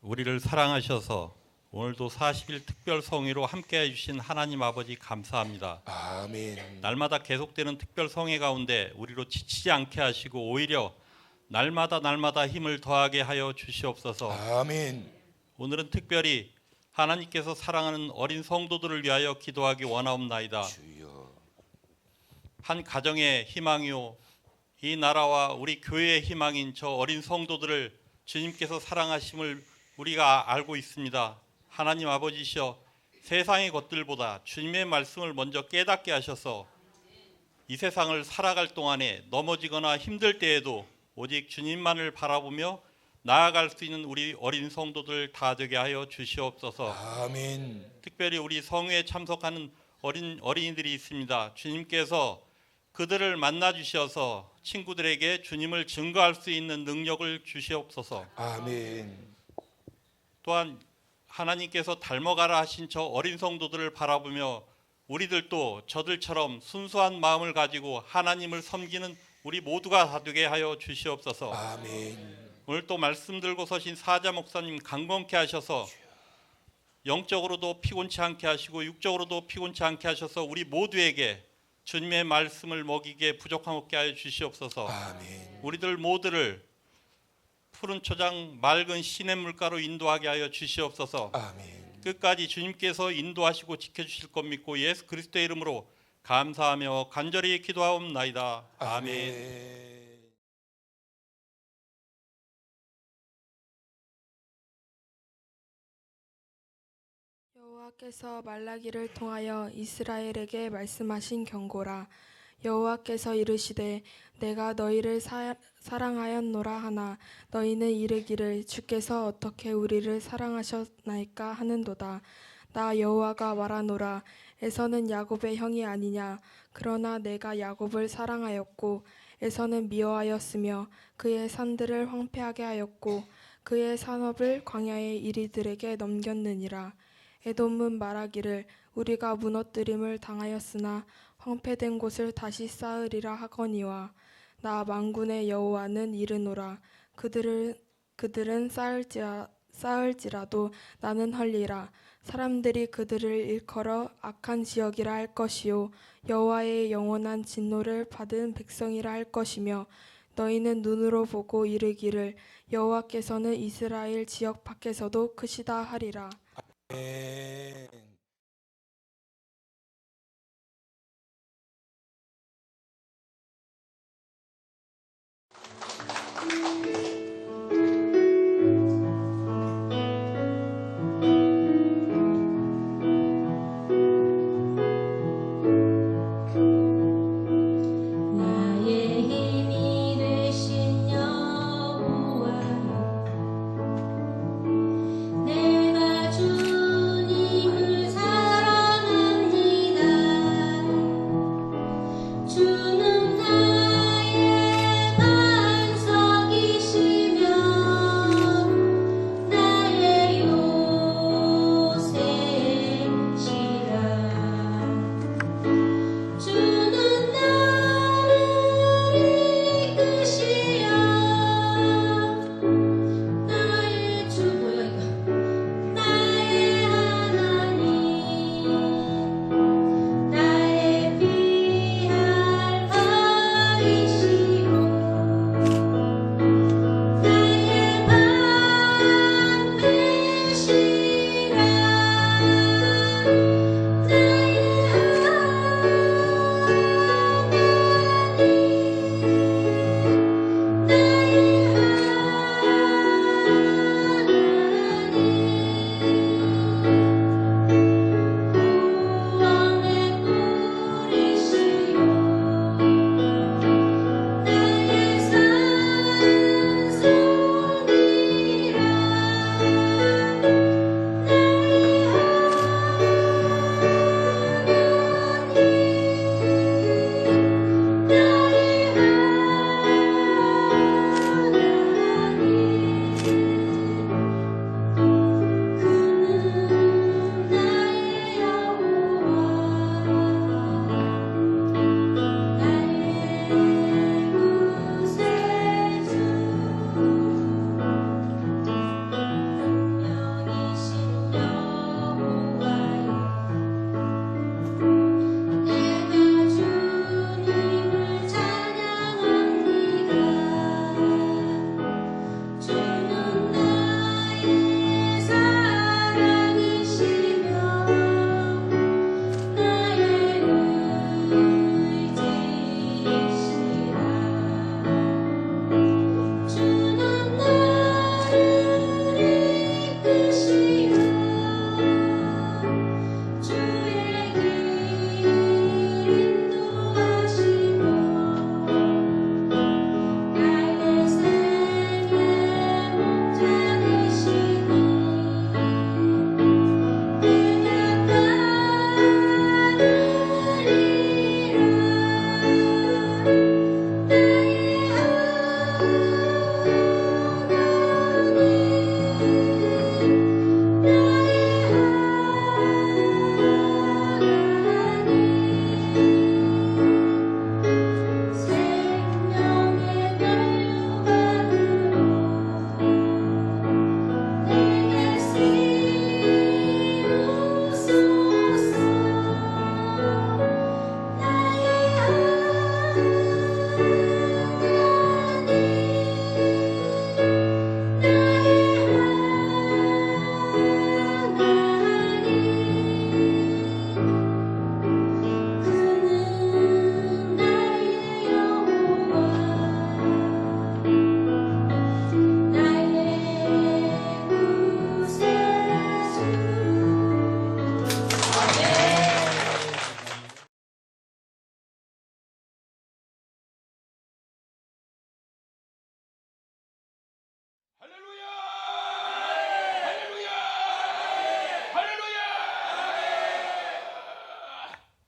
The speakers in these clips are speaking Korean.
우리를 사랑하셔서 오늘도 40일 특별 성회로 함께해 주신 하나님 아버지 감사합니다. 아멘. 날마다 계속되는 특별 성회 가운데 우리로 지치지 않게 하시고 오히려 날마다 힘을 더하게 하여 주시옵소서. 아멘. 오늘은 특별히 하나님께서 사랑하는 어린 성도들을 위하여 기도하기 원하옵나이다. 주여. 한 가정의 희망이요 이 나라와 우리 교회의 희망인 저 어린 성도들을 주님께서 사랑하심을 우리가 알고 있습니다. 하나님 아버지시여, 세상의 것들보다 주님의 말씀을 먼저 깨닫게 하셔서 이 세상을 살아갈 동안에 넘어지거나 힘들 때에도 오직 주님만을 바라보며 나아갈 수 있는 우리 어린 성도들 다 되게 하여 주시옵소서. 아멘. 특별히 우리 성회에 참석하는 어린이들이 있습니다. 주님께서 그들을 만나 주셔서 친구들에게 주님을 증거할 수 있는 능력을 주시옵소서. 아멘. 또한 하나님께서 닮아가라 하신 저 어린 성도들을 바라보며 우리들도 저들처럼 순수한 마음을 가지고 하나님을 섬기는 우리 모두가 다 되게 하여 주시옵소서. 아멘. 오늘 또 말씀 들고 서신 사자 목사님 강건케 하셔서 영적으로도 피곤치 않게 하시고 육적으로도 피곤치 않게 하셔서 우리 모두에게 주님의 말씀을 먹이게 부족함 없게 하여 주시옵소서. 아멘. 우리들 모두를 푸른 초장 맑은 시냇물가로 인도하게 하여 주시옵소서. 아멘. 끝까지 주님께서 인도하시고 지켜주실 것 믿고 예수 그리스도의 이름으로 감사하며 간절히 기도하옵나이다. 아멘. 아멘. 여호와께서 말라기를 통하여 이스라엘에게 말씀하신 경고라. 여호와께서 이르시되 내가 너희를 사랑하였노라 하나 너희는 이르기를 주께서 어떻게 우리를 사랑하셨나이까 하는도다. 나 여호와가 말하노라. 에서는 야곱의 형이 아니냐. 그러나 내가 야곱을 사랑하였고 에서는 미워하였으며 그의 산들을 황폐하게 하였고 그의 산업을 광야의 이리들에게 넘겼느니라. 에돔은 말하기를 우리가 무너뜨림을 당하였으나 황폐된 곳을 다시 쌓으리라 하거니와 나 만군의 여호와는 이르노라. 그들은 쌓을지라도 나는 헐리라. 사람들이 그들을 일컬어 악한 지역이라 할 것이요 여호와의 영원한 진노를 받은 백성이라 할 것이며 너희는 눈으로 보고 이르기를 여호와께서는 이스라엘 지역 밖에서도 크시다 하리라. 아멘. 나의 힘이 되신 여호와여 내가 주님을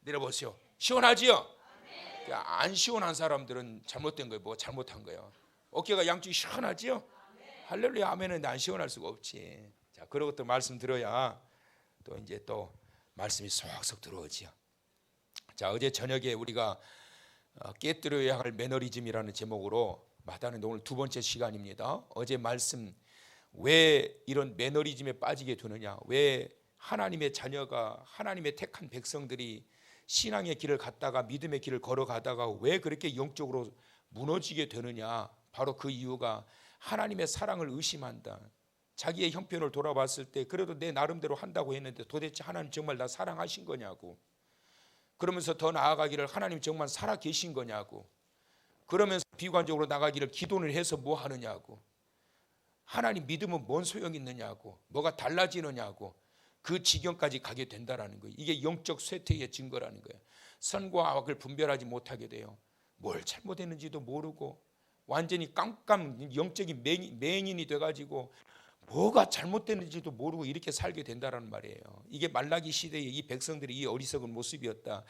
내려보세요. 시원하지요? 안 시원한 사람들은 잘못된 거예요. 뭐 잘못한 거예요. 어깨가 양쪽이 시원하지요? 할렐루야 아멘은 안 시원할 수가 없지. 자, 그러고 또 말씀 들어야 또 이제 또 말씀이 쏙쏙 들어오지요. 자, 어제 저녁에 우리가 깨뜨려야 할 매너리즘이라는 제목으로 마다는 오늘 두 번째 시간입니다. 어제 말씀 왜 이런 매너리즘에 빠지게 되느냐, 왜 하나님의 자녀가 하나님의 택한 백성들이 신앙의 길을 갔다가 믿음의 길을 걸어가다가 왜 그렇게 영적으로 무너지게 되느냐, 바로 그 이유가 하나님의 사랑을 의심한다. 자기의 형편을 돌아봤을 때 그래도 내 나름대로 한다고 했는데 도대체 하나님 정말 나 사랑하신 거냐고, 그러면서 더 나아가기를 하나님 정말 살아 계신 거냐고, 그러면서 비관적으로 나가기를 기도를 해서 뭐 하느냐고, 하나님 믿으면 뭔 소용이 있느냐고, 뭐가 달라지느냐고, 그 지경까지 가게 된다라는 거예요. 이게 영적 쇠퇴의 증거라는 거예요. 선과 악을 분별하지 못하게 돼요. 뭘 잘못했는지도 모르고 완전히 깜깜 영적인 맹인이 돼가지고 뭐가 잘못됐는지도 모르고 이렇게 살게 된다라는 말이에요. 이게 말라기 시대의 이 백성들이 이 어리석은 모습이었다.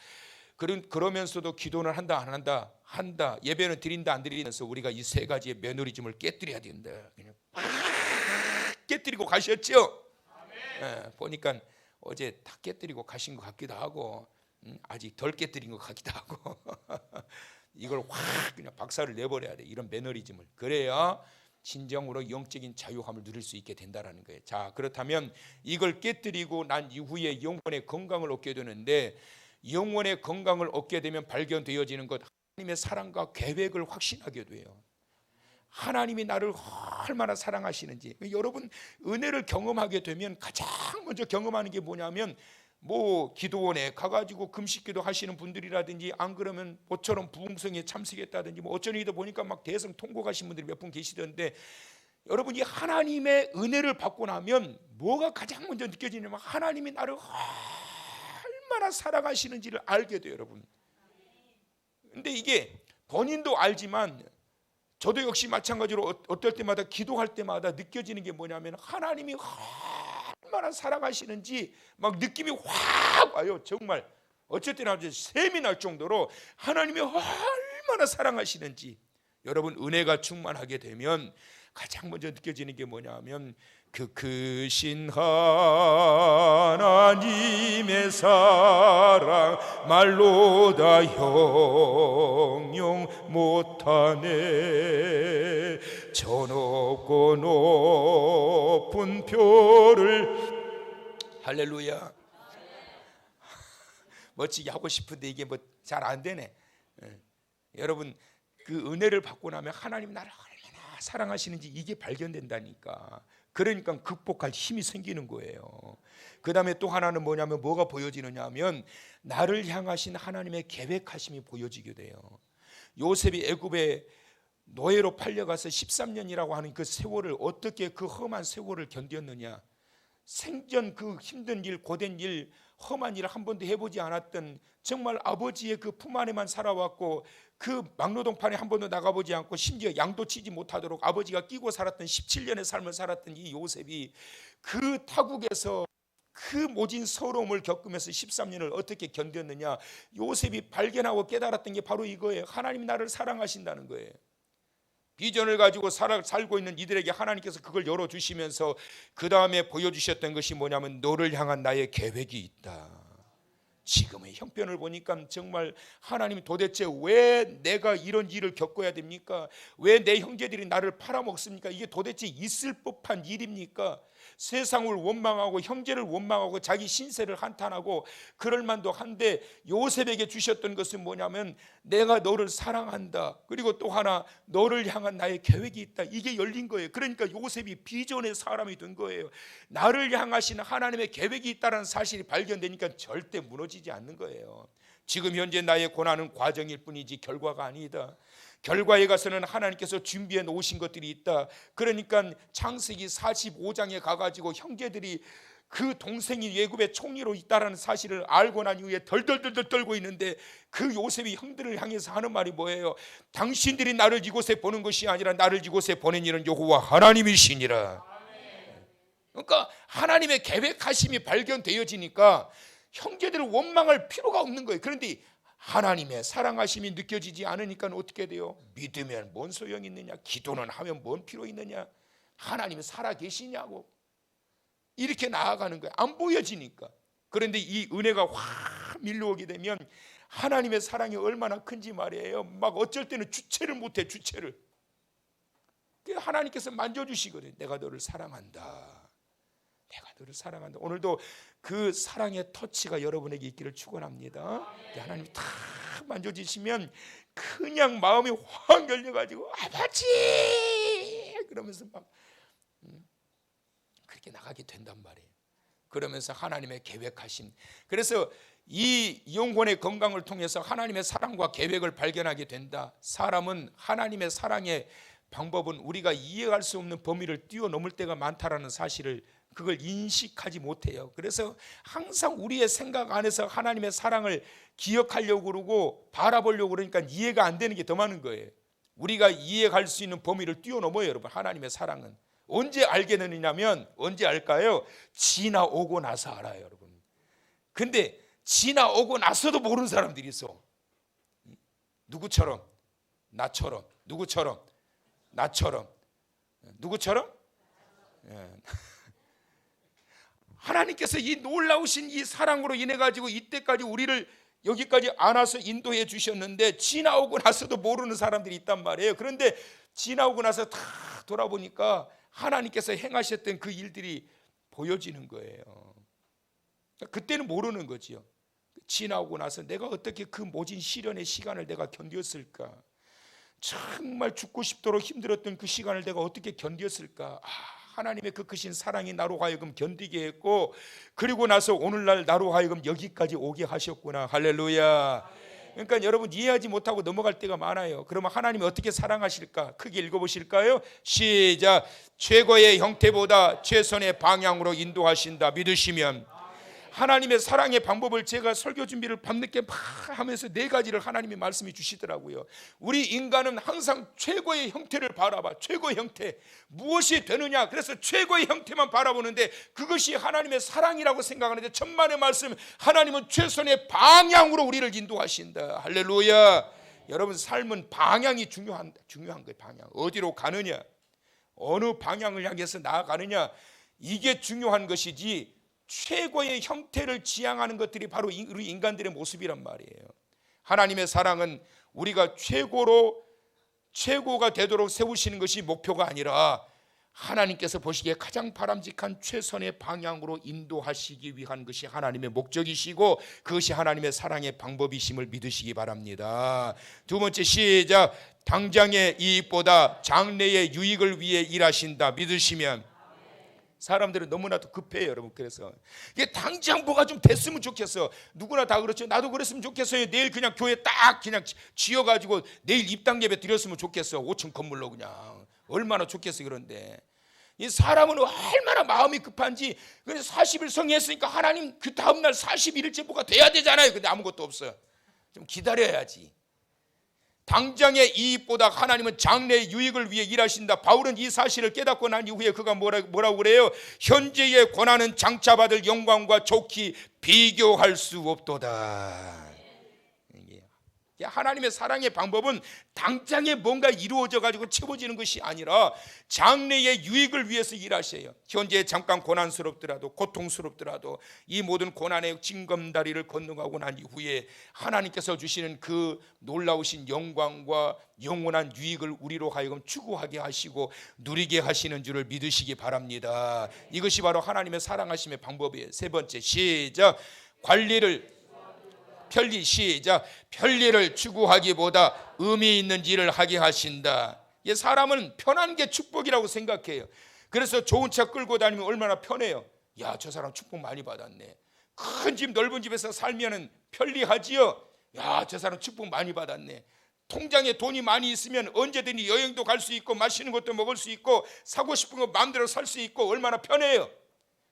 그러면서도 기도는 한다 안 한다, 한다, 예배는 드린다 안 드리면서 우리가 이 세 가지의 매너리즘을 깨뜨려야 된다. 그냥 깨뜨리고 가셨죠? 예, 보니까 어제 다 깨뜨리고 가신 것 같기도 하고 아직 덜 깨뜨린 것 같기도 하고 이걸 확 그냥 박살을 내버려야 돼, 이런 매너리즘을. 그래야 진정으로 영적인 자유함을 누릴 수 있게 된다라는 거예요. 자, 그렇다면 이걸 깨뜨리고 난 이후에 영혼의 건강을 얻게 되는데, 영혼의 건강을 얻게 되면 발견되어지는 것, 하나님의 사랑과 계획을 확신하게 돼요. 하나님이 나를 얼마나 사랑하시는지. 여러분 은혜를 경험하게 되면 가장 먼저 경험하는 게 뭐냐면, 뭐 기도원에 가가지고 금식기도 하시는 분들이라든지, 안 그러면 모처럼 부흥성에 참석했다든지, 뭐 어쩐 일도 보니까 막 대성 통곡하신 분들이 몇 분 계시던데, 여러분이 하나님의 은혜를 받고 나면 뭐가 가장 먼저 느껴지냐면 하나님이 나를 얼마나 사랑하시는지를 알게 돼요, 여러분. 근데 이게 본인도 알지만 저도 역시 마찬가지로 어떨 때마다 기도할 때마다 느껴지는 게 뭐냐면 하나님이 얼마나 사랑하시는지 막 느낌이 확 와요. 정말 어쩔 때는 샘이 날 정도로 하나님이 얼마나 사랑하시는지. 여러분 은혜가 충만하게 되면 가장 먼저 느껴지는 게 뭐냐면 그 크신 하나님의 사랑 말로 다 형용 못하네. 저 높고 높은 표를, 할렐루야, 멋지게 하고 싶은데 이게 뭐 잘 안 되네. 여러분 그 은혜를 받고 나면 하나님 나를 얼마나 사랑하시는지 이게 발견된다니까. 그러니까 극복할 힘이 생기는 거예요. 그 다음에 또 하나는 뭐냐면, 뭐가 보여지느냐 하면 나를 향하신 하나님의 계획하심이 보여지게 돼요. 요셉이 애굽에 노예로 팔려가서 13년이라고 하는 그 세월을 어떻게, 그 험한 세월을 견뎠느냐. 생전 그 힘든 일, 고된 일, 험한 일을 한 번도 해보지 않았던, 정말 아버지의 그 품 안에만 살아왔고 그 막노동판에 한 번도 나가보지 않고 심지어 양도 치지 못하도록 아버지가 끼고 살았던 17년의 삶을 살았던 이 요셉이 그 타국에서 그 모진 서러움을 겪으면서 13년을 어떻게 견뎠느냐. 요셉이 발견하고 깨달았던 게 바로 이거예요. 하나님이 나를 사랑하신다는 거예요. 비전을 가지고 살고 있는 이들에게 하나님께서 그걸 열어주시면서 그 다음에 보여주셨던 것이 뭐냐면 너를 향한 나의 계획이 있다. 지금의 형편을 보니까 정말 하나님 도대체 왜 내가 이런 일을 겪어야 됩니까? 왜 내 형제들이 나를 팔아먹습니까? 이게 도대체 있을 법한 일입니까? 세상을 원망하고 형제를 원망하고 자기 신세를 한탄하고 그럴 만도 한데, 요셉에게 주셨던 것은 뭐냐면 내가 너를 사랑한다. 그리고 또 하나 너를 향한 나의 계획이 있다. 이게 열린 거예요. 그러니까 요셉이 비전의 사람이 된 거예요. 나를 향하신 하나님의 계획이 있다는 사실이 발견되니까 절대 무너지지 않는 거예요. 지금 현재 나의 고난은 과정일 뿐이지 결과가 아니다. 결과에 가서는 하나님께서 준비해 놓으신 것들이 있다. 그러니까 창세기 45장에 가가지고 형제들이 그 동생이 애굽의 총리로 있다라는 사실을 알고 난 이후에 덜덜덜 떨고 있는데, 그 요셉이 형들을 향해서 하는 말이 뭐예요? 당신들이 나를 이곳에 보는 것이 아니라 나를 이곳에 보낸 이는 여호와 하나님이시니라. 그러니까 하나님의 계획하심이 발견되어지니까 형제들을 원망할 필요가 없는 거예요. 그런데 하나님의 사랑하심이 느껴지지 않으니까 어떻게 돼요? 믿으면 뭔 소용이 있느냐? 기도는 하면 뭔 필요 있느냐? 하나님이 살아 계시냐고 이렇게 나아가는 거예요. 안 보여지니까. 그런데 이 은혜가 확 밀려오게 되면 하나님의 사랑이 얼마나 큰지 말이에요. 막 어쩔 때는 주체를 못해. 주체를. 하나님께서 만져주시거든요. 내가 너를 사랑한다. 내가 너를 사랑한다. 오늘도 그 사랑의 터치가 여러분에게 있기를 축원합니다. 하나님이 탁 만져주시면 그냥 마음이 확 열려가지고 아버지 그러면서 막 그렇게 나가게 된단 말이에요. 그러면서 하나님의 계획하심. 그래서 이 영혼의 건강을 통해서 하나님의 사랑과 계획을 발견하게 된다. 사람은 하나님의 사랑의 방법은 우리가 이해할 수 없는 범위를 뛰어넘을 때가 많다라는 사실을 그걸 인식하지 못해요. 그래서 항상 우리의 생각 안에서 하나님의 사랑을 기억하려고 그러고 바라보려고 그러니까 이해가 안 되는 게 더 많은 거예요. 우리가 이해할 수 있는 범위를 뛰어넘어요. 여러분, 하나님의 사랑은 언제 알게 되느냐면 언제 알까요? 지나오고 나서 알아요. 여러분. 근데 지나오고 나서도 모르는 사람들이 있어. 누구처럼? 나처럼. 누구처럼? 나처럼. 누구처럼? 하나님께서 이 놀라우신 이 사랑으로 인해 가지고 이때까지 우리를 여기까지 안아서 인도해 주셨는데 지나오고 나서도 모르는 사람들이 있단 말이에요. 그런데 지나오고 나서 다 돌아보니까 하나님께서 행하셨던 그 일들이 보여지는 거예요. 그때는 모르는 거지요. 지나오고 나서 내가 어떻게 그 모진 시련의 시간을 내가 견뎠을까? 정말 죽고 싶도록 힘들었던 그 시간을 내가 어떻게 견뎠을까? 하나님의 그 크신 사랑이 나로 하여금 견디게 했고, 그리고 나서 오늘날 나로 하여금 여기까지 오게 하셨구나. 할렐루야. 그러니까 여러분 이해하지 못하고 넘어갈 때가 많아요. 그러면 하나님이 어떻게 사랑하실까? 크게 읽어보실까요? 시작. 최고의 형태보다 최선의 방향으로 인도하신다. 믿으시면 하나님의 사랑의 방법을 제가 설교 준비를 밤늦게 막 하면서 4가지를 하나님이 말씀해 주시더라고요. 우리 인간은 항상 최고의 형태를 바라봐. 최고의 형태 무엇이 되느냐. 그래서 최고의 형태만 바라보는데 그것이 하나님의 사랑이라고 생각하는데 천만의 말씀, 하나님은 최선의 방향으로 우리를 인도하신다. 할렐루야. 여러분 삶은 방향이 중요한 거예요. 방향. 어디로 가느냐, 어느 방향을 향해서 나아가느냐, 이게 중요한 것이지 최고의 형태를 지향하는 것들이 바로 우리 인간들의 모습이란 말이에요. 하나님의 사랑은 우리가 최고가 되도록 세우시는 것이 목표가 아니라 하나님께서 보시기에 가장 바람직한 최선의 방향으로 인도하시기 위한 것이 하나님의 목적이시고 그것이 하나님의 사랑의 방법이심을 믿으시기 바랍니다. 2번째 시작. 당장의 이익보다 장래의 유익을 위해 일하신다. 믿으시면 사람들은 너무나도 급해요, 여러분. 그래서 이게 당장 뭐가 좀 됐으면 좋겠어. 누구나 다 그렇죠. 나도 그랬으면 좋겠어요. 내일 그냥 교회 딱 그냥 지어가지고 내일 입당 예배 드렸으면 좋겠어. 5층 건물로 그냥 얼마나 좋겠어. 그런데 이 사람은 얼마나 마음이 급한지. 그래서 40일 성회했으니까 하나님 그 다음날 41일째 뭐가 돼야 되잖아요. 근데 아무것도 없어요. 좀 기다려야지. 당장의 이익보다 하나님은 장래의 유익을 위해 일하신다. 바울은 이 사실을 깨닫고 난 이후에 그가 뭐라고 그래요? 현재의 고난은 장차받을 영광과 좋기 비교할 수 없도다. 하나님의 사랑의 방법은 당장에 뭔가 이루어져 가지고 채워지는 것이 아니라 장래의 유익을 위해서 일하셔요. 현재 잠깐 고난스럽더라도 고통스럽더라도 이 모든 고난의 징검다리를 건너가고 난 이후에 하나님께서 주시는 그 놀라우신 영광과 영원한 유익을 우리로 하여금 추구하게 하시고 누리게 하시는 줄을 믿으시기 바랍니다. 이것이 바로 하나님의 사랑하심의 방법이에요. 3번째 시작. 편리를 추구하기보다 의미 있는 일을 하게 하신다. 사람은 편한 게 축복이라고 생각해요. 그래서 좋은 차 끌고 다니면 얼마나 편해요. 야, 저 사람 축복 많이 받았네. 큰 집 넓은 집에서 살면 편리하지요. 야, 저 사람 축복 많이 받았네. 통장에 돈이 많이 있으면 언제든지 여행도 갈 수 있고 맛있는 것도 먹을 수 있고 사고 싶은 거 마음대로 살 수 있고 얼마나 편해요.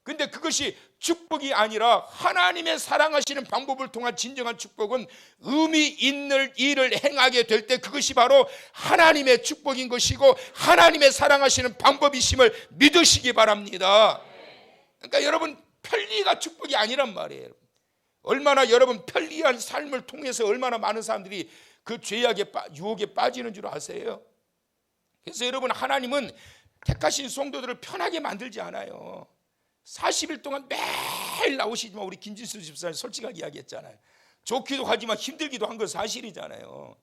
근데 그것이 축복이 아니라 하나님의 사랑하시는 방법을 통한 진정한 축복은 의미 있는 일을 행하게 될 때 그것이 바로 하나님의 축복인 것이고 하나님의 사랑하시는 방법이심을 믿으시기 바랍니다. 그러니까 여러분 편리가 축복이 아니란 말이에요. 얼마나 여러분 편리한 삶을 통해서 얼마나 많은 사람들이 그 죄악의 유혹에 빠지는 줄 아세요? 그래서 여러분, 하나님은 택하신 성도들을 편하게 만들지 않아요. 40일 동안 매일 나오시지만, 우리 김진수 집사님 솔직하게 이야기했잖아요. 좋기도 하지만 힘들기도 한 건 사실이잖아요.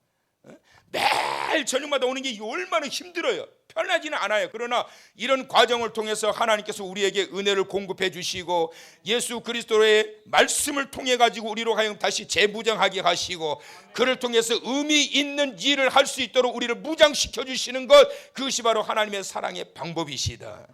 매일 저녁마다 오는 게 얼마나 힘들어요. 편하지는 않아요. 그러나 이런 과정을 통해서 하나님께서 우리에게 은혜를 공급해 주시고, 예수 그리스도의 말씀을 통해 가지고 우리로 하여금 다시 재무장하게 하시고, 그를 통해서 의미 있는 일을 할 수 있도록 우리를 무장시켜 주시는 것, 그것이 바로 하나님의 사랑의 방법이시다.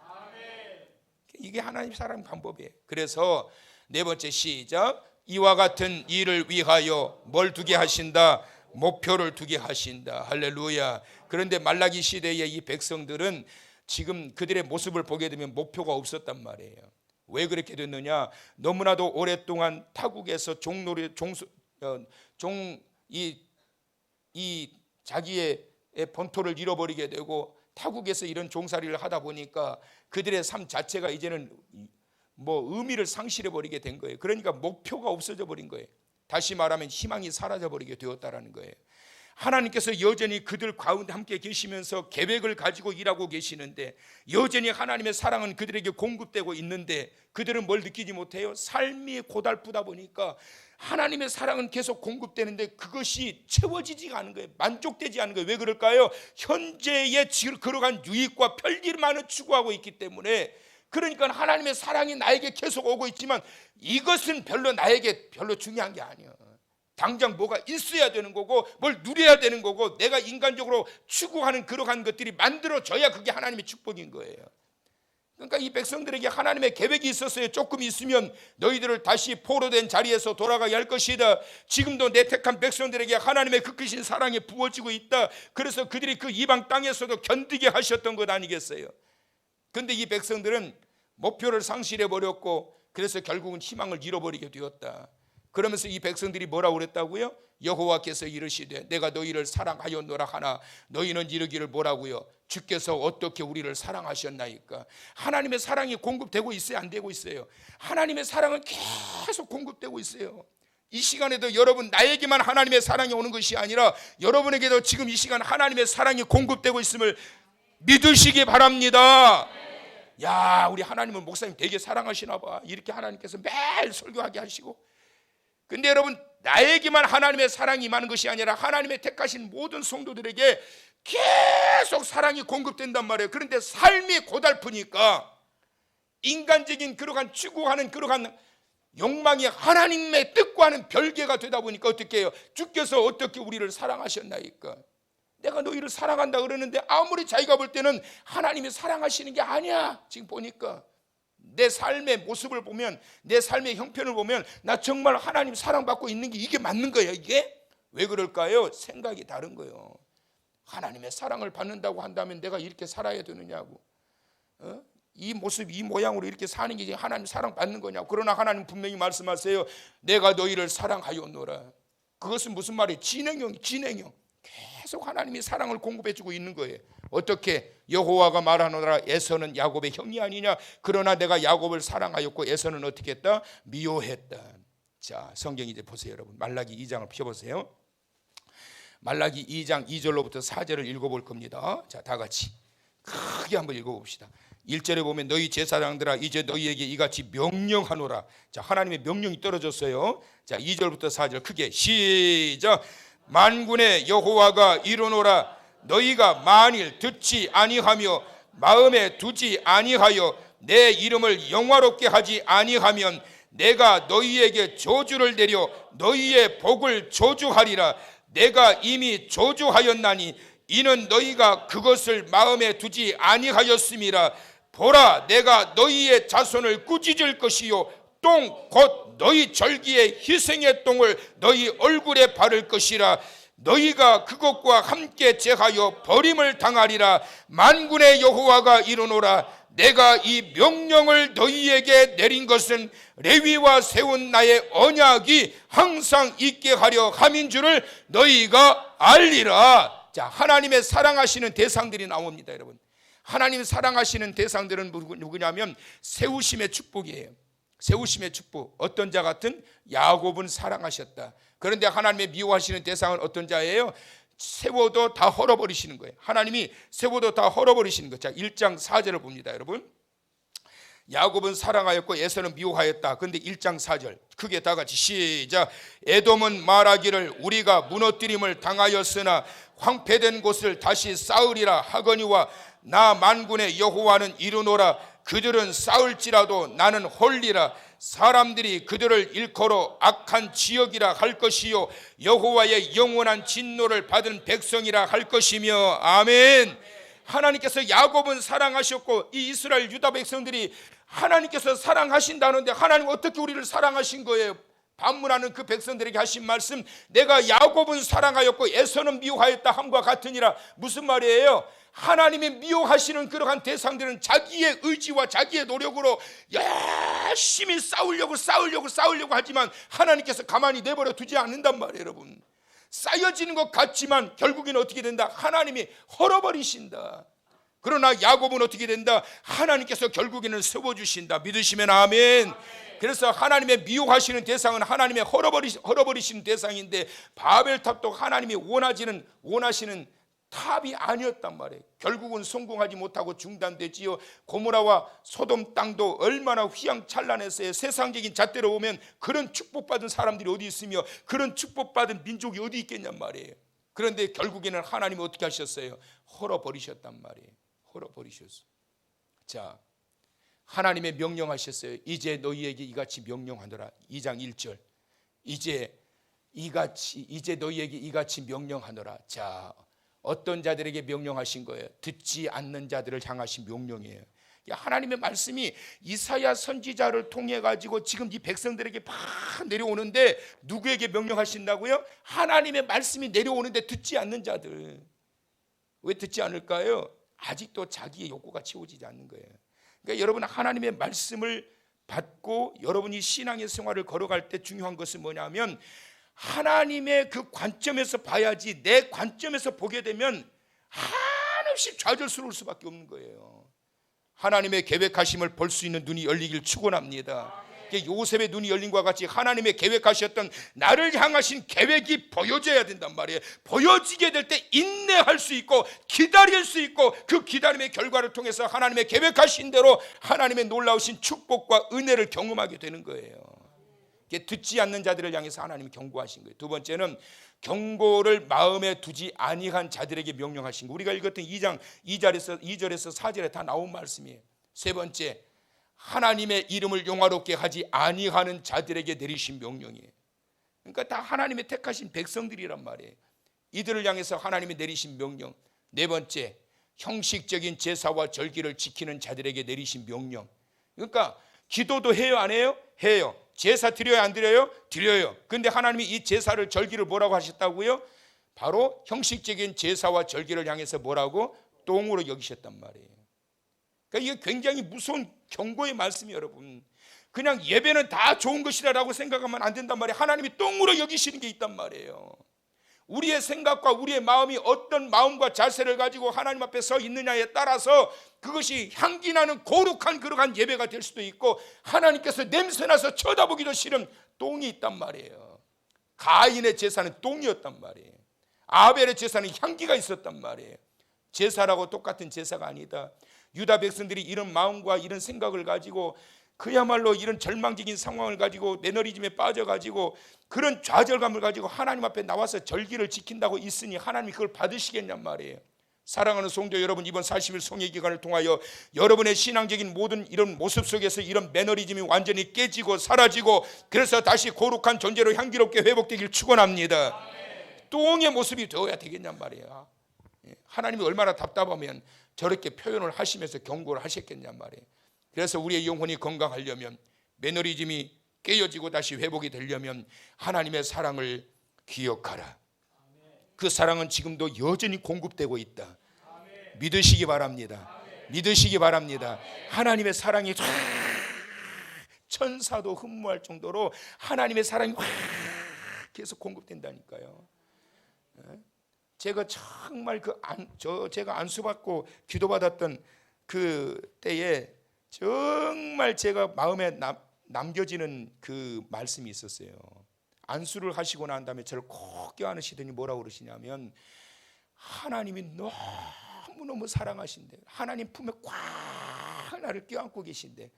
이게 하나님 사랑 방법이에요. 그래서 네 번째, 시작. 이와 같은 일을 위하여 뭘 두게 하신다? 목표를 두게 하신다. 할렐루야. 그런데 말라기 시대의 이 백성들은 지금 그들의 모습을 보게 되면 목표가 없었단 말이에요. 왜 그렇게 됐느냐? 너무나도 오랫동안 타국에서 자기의 본토를 잃어버리게 되고 타국에서 이런 종살이를 하다 보니까 그들의 삶 자체가 이제는 의미를 상실해 버리게 된 거예요. 그러니까 목표가 없어져 버린 거예요. 다시 말하면 희망이 사라져 버리게 되었다라는 거예요. 하나님께서 여전히 그들 가운데 함께 계시면서 계획을 가지고 일하고 계시는데, 여전히 하나님의 사랑은 그들에게 공급되고 있는데, 그들은 뭘 느끼지 못해요? 삶이 고달프다 보니까 하나님의 사랑은 계속 공급되는데 그것이 채워지지가 않은 거예요. 만족되지 않은 거예요. 왜 그럴까요? 현재의 그러한 유익과 편리만을 추구하고 있기 때문에. 그러니까 하나님의 사랑이 나에게 계속 오고 있지만 이것은 나에게 별로 중요한 게 아니에요. 당장 뭐가 있어야 되는 거고, 뭘 누려야 되는 거고, 내가 인간적으로 추구하는 그러한 것들이 만들어져야 그게 하나님의 축복인 거예요. 그러니까 이 백성들에게 하나님의 계획이 있었어요. 조금 있으면 너희들을 다시 포로된 자리에서 돌아가게 할 것이다. 지금도 내 택한 백성들에게 하나님의 그 크신 사랑이 부어지고 있다. 그래서 그들이 그 이방 땅에서도 견디게 하셨던 것 아니겠어요? 그런데 이 백성들은 목표를 상실해 버렸고, 그래서 결국은 희망을 잃어버리게 되었다. 그러면서 이 백성들이 뭐라고 그랬다고요? 여호와께서 이르시되 내가 너희를 사랑하였노라 하나 너희는 이르기를 뭐라고요? 주께서 어떻게 우리를 사랑하셨나이까? 하나님의 사랑이 공급되고 있어요? 안 되고 있어요? 하나님의 사랑은 계속 공급되고 있어요. 이 시간에도 여러분, 나에게만 하나님의 사랑이 오는 것이 아니라 여러분에게도 지금 이 시간 하나님의 사랑이 공급되고 있음을 믿으시기 바랍니다. 야, 우리 하나님은 목사님 되게 사랑하시나 봐. 이렇게 하나님께서 매일 설교하게 하시고. 근데 여러분, 나에게만 하나님의 사랑이 임하는 것이 아니라 하나님의 택하신 모든 성도들에게 계속 사랑이 공급된단 말이에요. 그런데 삶이 고달프니까 인간적인 그러한 추구하는 그러한 욕망이 하나님의 뜻과는 별개가 되다 보니까 어떻게 해요? 주께서 어떻게 우리를 사랑하셨나이까? 내가 너희를 사랑한다 그러는데 아무리 자기가 볼 때는 하나님이 사랑하시는 게 아니야. 지금 보니까 내 삶의 모습을 보면, 내 삶의 형편을 보면 나 정말 하나님 사랑받고 있는 게 이게 맞는 거예요. 이게 왜 그럴까요? 생각이 다른 거예요. 하나님의 사랑을 받는다고 한다면 내가 이렇게 살아야 되느냐고, 이 모습 이 모양으로 이렇게 사는 게 하나님 사랑 받는 거냐고. 그러나 하나님 분명히 말씀하세요. 내가 너희를 사랑하였노라. 그것은 무슨 말이에요? 진행형. 계속 하나님이 사랑을 공급해주고 있는 거예요. 어떻게? 여호와가 말하노라 에서는 야곱의 형이 아니냐. 그러나 내가 야곱을 사랑하였고 에서는 어떻게 했다? 미워했다. 자, 성경 이제 보세요 여러분. 말라기 2장을 펴보세요. 말라기 2장 2절로부터 4절을 읽어볼 겁니다. 자, 다 같이 크게 한번 읽어봅시다. 1절에 보면 너희 제사장들아 이제 너희에게 이같이 명령하노라. 자, 하나님의 명령이 떨어졌어요. 자, 2절부터 4절 크게 시작. 만군의 여호와가 이르노라 너희가 만일 듣지 아니하며 마음에 두지 아니하여 내 이름을 영화롭게 하지 아니하면 내가 너희에게 저주를 내려 너희의 복을 저주하리라. 내가 이미 저주하였나니 이는 너희가 그것을 마음에 두지 아니하였음이라. 보라, 내가 너희의 자손을 꾸짖을 것이요 똥 곧 너희 절기의 희생의 똥을 너희 얼굴에 바를 것이라. 너희가 그것과 함께 제하여 버림을 당하리라. 만군의 여호와가 이르노라 내가 이 명령을 너희에게 내린 것은 레위와 세운 나의 언약이 항상 있게 하려 함인 줄을 너희가 알리라. 자, 하나님의 사랑하시는 대상들이 나옵니다 여러분. 하나님 사랑하시는 대상들은 누구냐면 세우심의 축복이에요. 세우심의 축복. 어떤 자 같은 야곱은 사랑하셨다. 그런데 하나님의 미워하시는 대상은 어떤 자예요? 세워도 다 헐어버리시는 거예요. 하나님이 세워도 다 헐어버리시는 거죠. 자, 1장 4절을 봅니다, 여러분. 야곱은 사랑하였고 에서는 미워하였다. 그런데 1장 4절 크게 다 같이 시작. 에돔은 말하기를 우리가 무너뜨림을 당하였으나 황폐된 곳을 다시 쌓으리라 하거니와 나 만군의 여호와는 이르노라. 그들은 쌓을지라도 나는 홀리라. 사람들이 그들을 일컬어 악한 지역이라 할 것이요 여호와의 영원한 진노를 받은 백성이라 할 것이며. 아멘. 하나님께서 야곱은 사랑하셨고 이 이스라엘 유다 백성들이 하나님께서 사랑하신다는데 하나님 어떻게 우리를 사랑하신 거예요? 반문하는 그 백성들에게 하신 말씀, 내가 야곱은 사랑하였고 에서는 미워하였다 함과 같으니라. 무슨 말이에요? 하나님이 미워하시는 그러한 대상들은 자기의 의지와 자기의 노력으로 열심히 싸우려고 하지만 하나님께서 가만히 내버려 두지 않는단 말이에요. 여러분, 쌓여지는 것 같지만 결국에는 어떻게 된다? 하나님이 헐어버리신다. 그러나 야곱은 어떻게 된다? 하나님께서 결국에는 세워주신다. 믿으시면 아멘. 그래서 하나님의 미워하시는 대상은 하나님의 헐어버리시는 대상인데 바벨탑도 하나님이 원하시는 탑이 아니었단 말이에요. 결국은 성공하지 못하고 중단되지요. 고모라와 소돔 땅도 얼마나 휘황찬란했어요. 세상적인 잣대로 보면 그런 축복받은 사람들이 어디 있으며 그런 축복받은 민족이 어디 있겠냔 말이에요. 그런데 결국에는 하나님이 어떻게 하셨어요? 헐어버리셨단 말이에요. 헐어버리셨어요. 자, 하나님의 명령하셨어요. 이제 너희에게 이같이 명령하노라. 2장 1절. 이제 너희에게 이같이 명령하노라. 자, 어떤 자들에게 명령하신 거예요? 듣지 않는 자들을 향하신 명령이에요. 하나님의 말씀이 이사야 선지자를 통해 가지고 지금 이 백성들에게 막 내려오는데 누구에게 명령하신다고요? 하나님의 말씀이 내려오는데 듣지 않는 자들. 왜 듣지 않을까요? 아직도 자기의 욕구가 채워지지 않는 거예요. 그러니까 여러분, 하나님의 말씀을 받고 여러분이 신앙의 생활을 걸어갈 때 중요한 것은 뭐냐면 하나님의 그 관점에서 봐야지 내 관점에서 보게 되면 한없이 좌절스러울 수밖에 없는 거예요. 하나님의 계획하심을 볼 수 있는 눈이 열리길 축원합니다. 요셉의 눈이 열린 것과 같이 하나님의 계획하셨던 나를 향하신 계획이 보여져야 된단 말이에요. 보여지게 될 때 인내할 수 있고 기다릴 수 있고 그 기다림의 결과를 통해서 하나님의 계획하신 대로 하나님의 놀라우신 축복과 은혜를 경험하게 되는 거예요. 듣지 않는 자들을 향해서 하나님이 경고하신 거예요. 두 번째는 경고를 마음에 두지 아니한 자들에게 명령하신 거. 우리가 읽었던 2장 2절에서 4절에 다 나온 말씀이에요. 세 번째, 하나님의 이름을 영화롭게 하지 아니하는 자들에게 내리신 명령이에요. 그러니까 다 하나님의 택하신 백성들이란 말이에요. 이들을 향해서 하나님이 내리신 명령. 네 번째, 형식적인 제사와 절기를 지키는 자들에게 내리신 명령. 그러니까 기도도 해요, 안 해요? 해요. 제사 드려요, 안 드려요? 드려요. 근데 하나님이 이 제사를 절기를 뭐라고 하셨다고요? 바로 형식적인 제사와 절기를 향해서 뭐라고? 똥으로 여기셨단 말이에요. 그러니까 이게 굉장히 무서운 경고의 말씀이에요, 여러분. 그냥 예배는 다 좋은 것이라고 생각하면 안 된단 말이에요. 하나님이 똥으로 여기시는 게 있단 말이에요. 우리의 생각과 우리의 마음이 어떤 마음과 자세를 가지고 하나님 앞에 서 있느냐에 따라서 그것이 향기나는 거룩한 그러한 예배가 될 수도 있고 하나님께서 냄새나서 쳐다보기도 싫은 똥이 있단 말이에요. 가인의 제사는 똥이었단 말이에요. 아벨의 제사는 향기가 있었단 말이에요. 제사라고 똑같은 제사가 아니다. 유다 백성들이 이런 마음과 이런 생각을 가지고 그야말로 이런 절망적인 상황을 가지고 매너리즘에 빠져가지고 그런 좌절감을 가지고 하나님 앞에 나와서 절기를 지킨다고 있으니 하나님이 그걸 받으시겠냔 말이에요. 사랑하는 성도 여러분, 이번 40일 송해 기간을 통하여 여러분의 신앙적인 모든 이런 모습 속에서 이런 매너리즘이 완전히 깨지고 사라지고 그래서 다시 거룩한 존재로 향기롭게 회복되길 축원합니다. 똥의 모습이 되어야 되겠냔 말이에요. 하나님이 얼마나 답답하면 저렇게 표현을 하시면서 경고를 하셨겠냔 말이에요. 그래서 우리의 영혼이 건강하려면 매너리즘이 깨어지고 다시 회복이 되려면 하나님의 사랑을 기억하라. 그 사랑은 지금도 여전히 공급되고 있다. 믿으시기 바랍니다. 믿으시기 바랍니다. 하나님의 사랑이 천사도 흠모할 정도로 하나님의 사랑이 계속 공급된다니까요. 제가 정말 제가 안수받고 기도받았던 그 때에 정말 제가 마음에 남겨지는 그 말씀이 있었어요. 안수를 하시고 난 다음에 저를 꼭 껴안으시더니 뭐라고 그러시냐면 하나님이 너무너무 사랑하신대. 하나님 품에 꽉 나를 껴안고 계신대.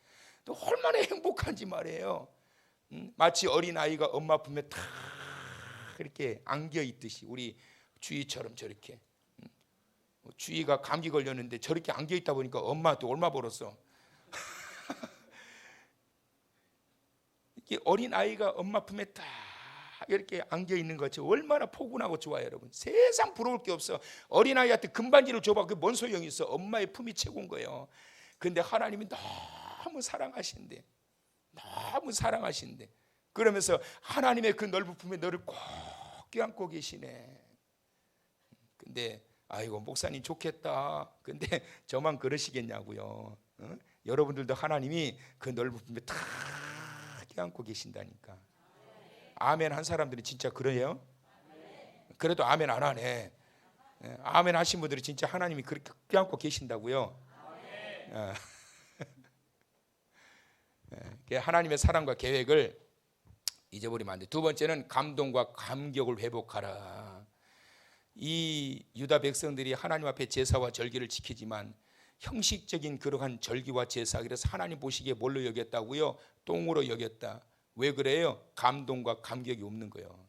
또 얼마나 행복한지 말이에요. 마치 어린아이가 엄마 품에 탁 이렇게 안겨 있듯이 우리 주희처럼 저렇게 주희가 감기 걸렸는데 저렇게 안겨 있다 보니까 엄마한테 얼마 벌었어. 이렇게 어린아이가 엄마 품에 딱 이렇게 안겨 있는 것이 얼마나 포근하고 좋아요, 여러분. 세상 부러울 게 없어. 어린아이한테 금반지를 줘봐. 그게 뭔 소용이 있어. 엄마의 품이 최고인 거예요. 근데 하나님이 너무 사랑하신대. 너무 사랑하신대. 그러면서 하나님의 그 넓은 품에 너를 꼭 껴안고 계시네. 근데 아이고 목사님 좋겠다. 근데 저만 그러시겠냐고요. 여러분들도 하나님이 그 넓은 품에 다 껴안고 계신다니까. 아멘 한 사람들이 진짜 그래요? 그래도 아멘 안 하네. 아멘 하신 분들이 진짜 하나님이 그렇게 껴안고 계신다고요. 하나님의 사랑과 계획을 잊어버리면 안 돼. 두 번째는 감동과 감격을 회복하라. 이 유다 백성들이 하나님 앞에 제사와 절기를 지키지만 형식적인 그러한 절기와 제사, 그래서 하나님 보시기에 뭘로 여겼다고요? 똥으로 여겼다. 왜 그래요? 감동과 감격이 없는 거예요.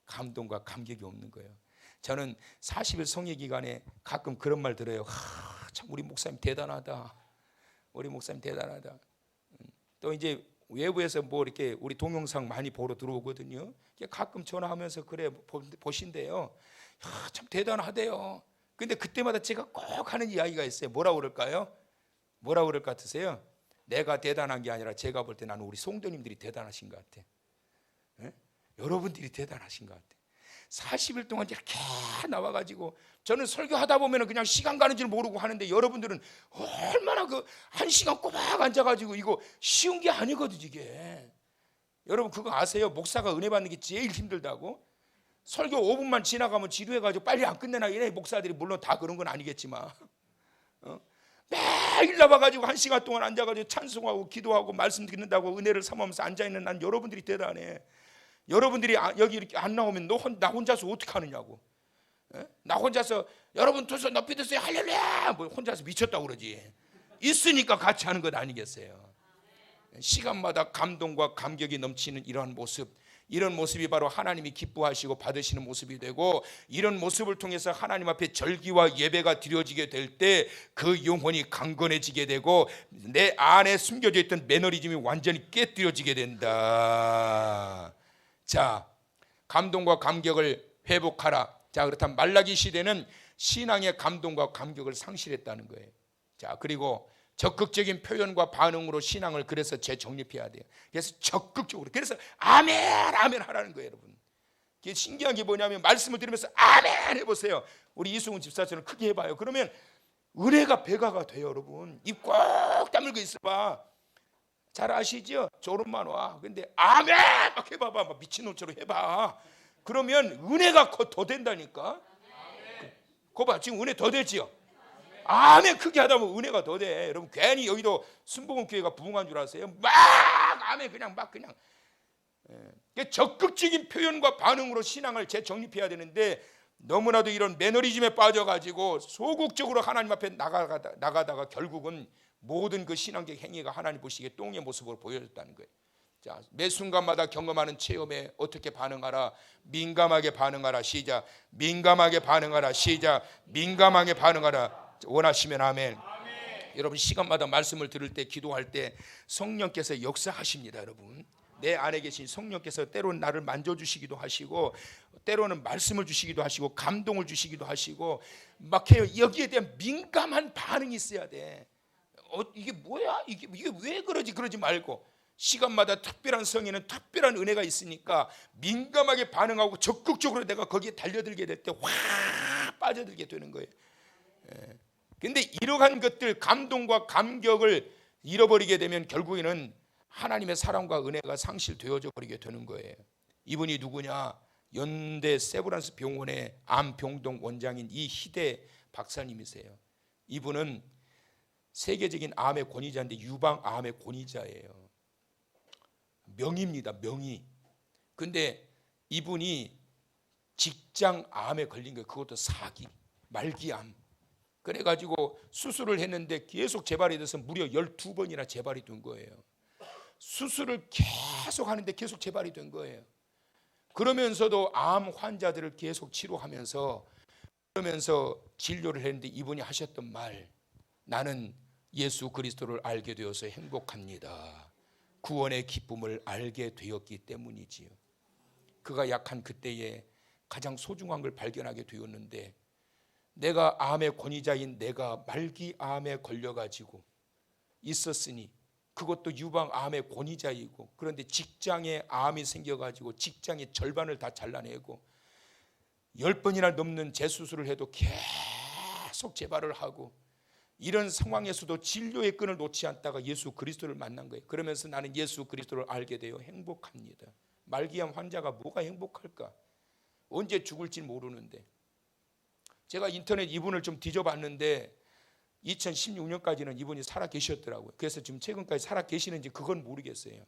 감동과 감격이 없는 거예요. 저는 40일 성회 기간에 가끔 그런 말 들어요. 참 우리 목사님 대단하다. 우리 목사님 대단하다. 또 이제 외부에서 뭐 이렇게 우리 동영상 많이 보러 들어오거든요. 가끔 전화하면서 그래 보신대요. 참 대단하대요. 근데 그때마다 제가 꼭 하는 이야기가 있어요. 뭐라고 그럴까요? 뭐라고 그럴 것 같으세요? 내가 대단한 게 아니라 제가 볼 때 나는 우리 성도님들이 대단하신 것 같아. 여러분들이 대단하신 것 같아. 40일 동안 이렇게 나와가지고 저는 설교하다 보면 그냥 시간 가는 줄 모르고 하는데 여러분들은 얼마나 그 1시간 꼬박 앉아가지고 이거 쉬운 게 아니거든 이게. 여러분 그거 아세요? 목사가 은혜 받는 게 제일 힘들다고. 설교 5분만 지나가면 지루해가지고 빨리 안 끝내나 이래. 목사들이 물론 다 그런 건 아니겠지만 매일 나와가지고 1시간 동안 앉아가지고 찬송하고 기도하고 말씀 듣는다고 은혜를 삼으면서 앉아있는 난 여러분들이 대단해. 여러분들이 여기 이렇게 안 나오면 나 혼자서 어떻게 하느냐고. 나 혼자서 여러분 두 손 높이 드세요 할렐루야 뭐 혼자서 미쳤다고 그러지. 있으니까 같이 하는 것 아니겠어요. 시간마다 감동과 감격이 넘치는 이러한 모습, 이런 모습이 바로 하나님이 기뻐하시고 받으시는 모습이 되고, 이런 모습을 통해서 하나님 앞에 절기와 예배가 드려지게 될 때 그 영혼이 강건해지게 되고 내 안에 숨겨져 있던 매너리즘이 완전히 깨뜨려지게 된다. 자, 감동과 감격을 회복하라. 자, 그렇다면 말라기 시대는 신앙의 감동과 감격을 상실했다는 거예요. 자, 그리고 적극적인 표현과 반응으로 신앙을 그래서 재정립해야 돼요. 그래서 적극적으로, 그래서 아멘 아멘 하라는 거예요, 여러분. 이게 신기한 게 뭐냐면 말씀을 들으면서 아멘 해보세요. 우리 이승훈 집사처럼 크게 해봐요. 그러면 은혜가 배가가 돼요, 여러분. 입 꼭 다물고 있어봐. 잘 아시죠? 졸음만 와. 근데 아멘 막 해봐봐. 막 미친놈처럼 해봐. 그러면 은혜가 더 된다니까. 그거 봐, 지금 은혜 더 되지요? 아멘 크게 하다 보면 은혜가 더 돼. 여러분 괜히 여기도 순복음교회가 부흥한 줄 아세요? 막 아멘 그냥 막 그냥. 적극적인 표현과 반응으로 신앙을 재정립해야 되는데 너무나도 이런 매너리즘에 빠져가지고 소극적으로 하나님 앞에 나가다가 결국은 모든 그 신앙적 행위가 하나님 보시기에 똥의 모습으로 보여졌다는 거예요. 자, 매 순간마다 경험하는 체험에 어떻게 반응하라? 민감하게 반응하라. 시작. 민감하게 반응하라. 시작. 민감하게 반응하라. 원하시면 아멘. 여러분 시간마다 말씀을 들을 때 기도할 때 성령께서 역사하십니다, 여러분. 내 안에 계신 성령께서 때로는 나를 만져주시기도 하시고 때로는 말씀을 주시기도 하시고 감동을 주시기도 하시고 막 해요. 여기에 대한 민감한 반응이 있어야 돼. 이게 뭐야? 이게 왜 그러지? 그러지 말고 시간마다 특별한 성에는 특별한 은혜가 있으니까 민감하게 반응하고 적극적으로 내가 거기에 달려들게 될 때 확 빠져들게 되는 거예요. 근데 이러한 것들 감동과 감격을 잃어버리게 되면 결국에는 하나님의 사랑과 은혜가 상실되어져 버리게 되는 거예요. 이분이 누구냐? 연대 세브란스 병원의 암병동 원장인 이희대 박사님이세요. 이분은 세계적인 암의 권위자인데 유방암의 권위자예요. 명의입니다. 명의. 근데 이분이 직장암에 걸린 거예요. 그것도 사기, 말기암. 그래가지고 수술을 했는데 계속 재발이 돼서 무려 12번이나 재발이 된 거예요. 수술을 계속 하는데 계속 재발이 된 거예요. 그러면서도 암 환자들을 계속 치료하면서 그러면서 진료를 했는데 이분이 하셨던 말, 나는 예수 그리스도를 알게 되어서 행복합니다. 구원의 기쁨을 알게 되었기 때문이지요. 그가 약한 그때에 가장 소중한 걸 발견하게 되었는데, 내가 암의 권위자인 내가 말기암에 걸려가지고 있었으니, 그것도 유방암의 권위자이고, 그런데 직장에 암이 생겨가지고 직장의 절반을 다 잘라내고 10번이나 넘는 재수술을 해도 계속 재발을 하고, 이런 상황에서도 진료의 끈을 놓지 않다가 예수 그리스도를 만난 거예요. 그러면서 나는 예수 그리스도를 알게 되어 행복합니다. 말기암 환자가 뭐가 행복할까? 언제 죽을지 모르는데. 제가 인터넷 이분을 좀 뒤져봤는데 2016년까지는 이분이 살아 계셨더라고요. 그래서 지금 최근까지 살아 계시는지 그건 모르겠어요.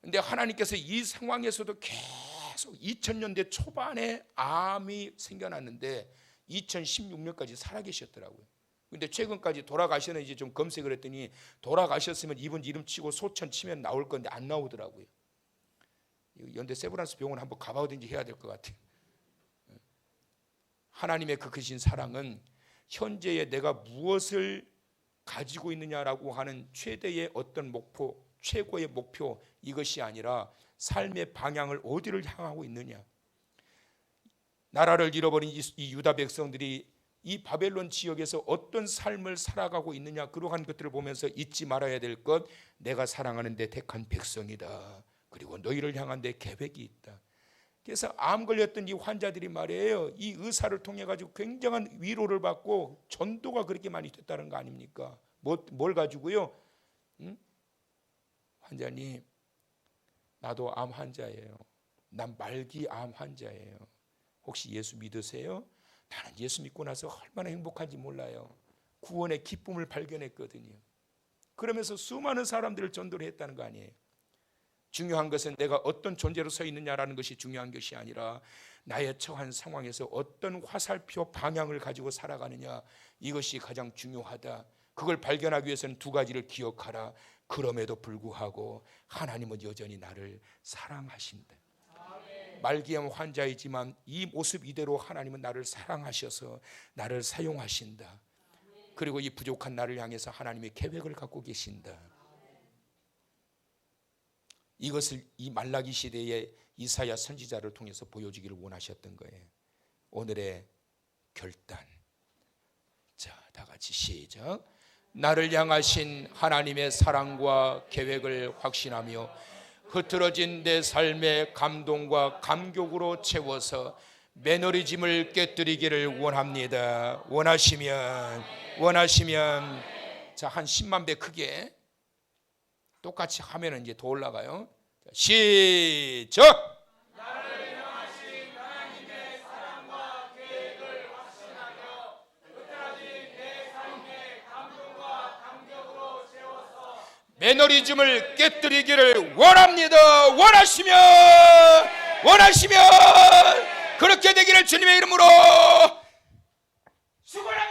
근데 하나님께서 이 상황에서도 계속 2000년대 초반에 암이 생겨났는데 2016년까지 살아 계셨더라고요. 근데 최근까지 돌아가셨는지 좀 검색을 했더니, 돌아가셨으면 이분 이름 치고 소천 치면 나올 건데 안 나오더라고요. 연대 세브란스 병원 한번 가봐오든지 해야 될 것 같아요. 하나님의 그 크신 사랑은 현재의 내가 무엇을 가지고 있느냐라고 하는 최대의 어떤 목표, 최고의 목표, 이것이 아니라 삶의 방향을 어디를 향하고 있느냐. 나라를 잃어버린 이 유다 백성들이 이 바벨론 지역에서 어떤 삶을 살아가고 있느냐, 그러한 것들을 보면서 잊지 말아야 될 것, 내가 사랑하는 데 택한 백성이다. 그리고 너희를 향한 내 계획이 있다. 그래서 암 걸렸던 이 환자들이 말이에요, 이 의사를 통해 가지고 굉장한 위로를 받고 전도가 그렇게 많이 됐다는 거 아닙니까? 뭘 가지고요? 환자님, 나도 암 환자예요. 난 말기암 환자예요. 혹시 예수 믿으세요? 나는 예수 믿고 나서 얼마나 행복한지 몰라요. 구원의 기쁨을 발견했거든요. 그러면서 수많은 사람들을 전도를 했다는 거 아니에요. 중요한 것은 내가 어떤 존재로 서 있느냐라는 것이 중요한 것이 아니라 나의 처한 상황에서 어떤 화살표 방향을 가지고 살아가느냐, 이것이 가장 중요하다. 그걸 발견하기 위해서는 두 가지를 기억하라. 그럼에도 불구하고 하나님은 여전히 나를 사랑하신다. 말기암 환자이지만 이 모습 이대로 하나님은 나를 사랑하셔서 나를 사용하신다. 그리고 이 부족한 나를 향해서 하나님의 계획을 갖고 계신다. 이것을 이 말라기 시대의 이사야 선지자를 통해서 보여주기를 원하셨던 거예요. 오늘의 결단. 자, 다 같이 시작. 나를 향하신 하나님의 사랑과 계획을 확신하며 흐트러진 내 삶의 감동과 감격으로 채워서 매너리즘을 깨뜨리기를 원합니다. 원하시면 자, 한 10만 배 크게 똑같이 하면은 이제 더 올라가요. 자, 시작. 나를 향하신 하나님의 사랑과 계획을 확신하며 흐트러진 내 삶의 감동과 감격으로 채워서 매너리즘을 깨뜨리기를 원합니다. 원하시면 그렇게 되기를 주님의 이름으로 축원합니다.